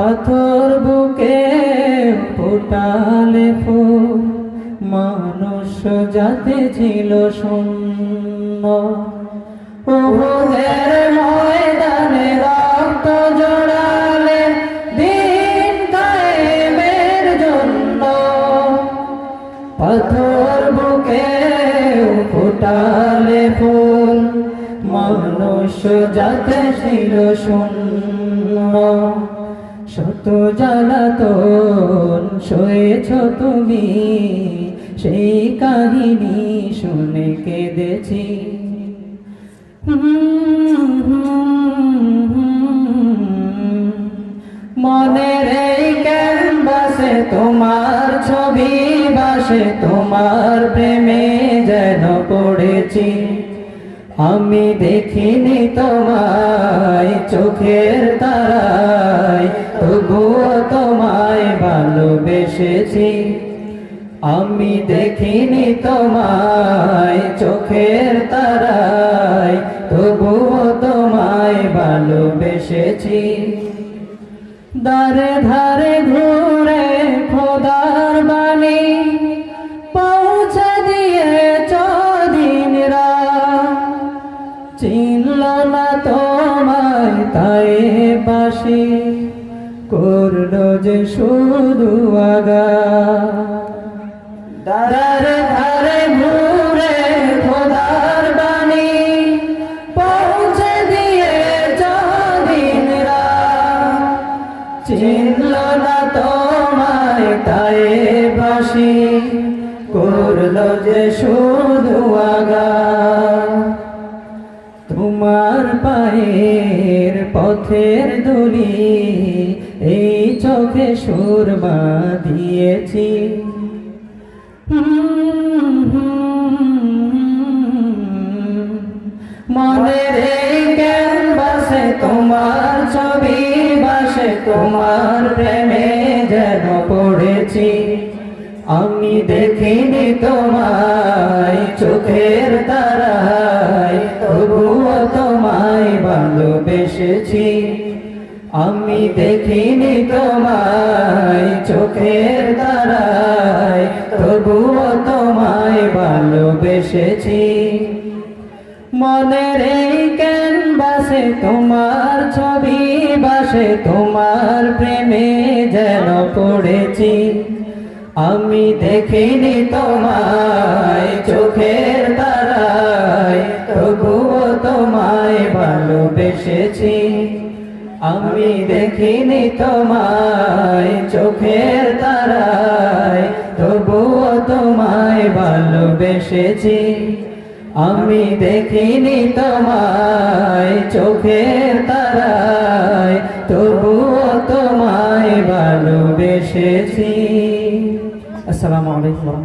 পাথর বুকে ফোটালে ফুল, মানুষ জাতি ছিল শূন্য। উহুদের ময়দানে রক্ত জড়ালে দিন কায়েমের জন্য। পাথর বুকে ফোটালে ফুল, মানুষ জাতি ছিল শূন্য। শত জ্বালাতন সয়েছ তুমি, সেই কাহিনী শুনে কেঁদেছি। মনের এই ক্যানভাসে তোমার ছবি বাসে, তোমার প্রেমে যেন পড়েছি। আমি দেখিনি তোমায় চোখের তারায়, তবুও তোমায় ভালোবেসেছি। আমি দেখিনি তোমায় চোখের তারায়, তবুও তোমায় ভালোবেসেছি। দারে ধারে ঘুরে খোদার বাণী পৌঁছে দিয়েছ দিন রাত। চিনল না তোমায় তাই বাসি, করলো যে শুধু আঘাত। দারে ধারে ঘুরে খোদার বাণী পৌঁছে দিয়েছ দিন রাত। চিনল না তোমায় তাই বাসি, করলো যে শুধু আঘাত। তোমার পায়ের পথের ধুলি এই চোখে সুরমা দিয়েছি। মনের এই ক্যানভাসে তোমার ছবি বাসে, তোমার প্রেমে যেন পড়েছি। আমি দেখিনি তোমায় চোখের তারায়, তবুও তোমায় ভালোবেসেছি। আমি দেখিনি তোমায় চোখের তারায়, তবুও তোমায় ভালোবেসেছি। মনের এই ক্যানভাসে তোমার ছবি বাসে, তোমার প্রেমে যেন পড়েছি। আমি দেখিনি তোমায় চোখের তারায়, তবুও তোমায় ভালোবেসেছি। আমি দেখিনি তোমায় চোখের তারায়, তবুও তোমায় ভালোবেসেছি। আমি দেখিনি তোমায় চোখের তারায়, তবুও তোমায় ভালোবেসেছি। আসসালামু আলাইকুম।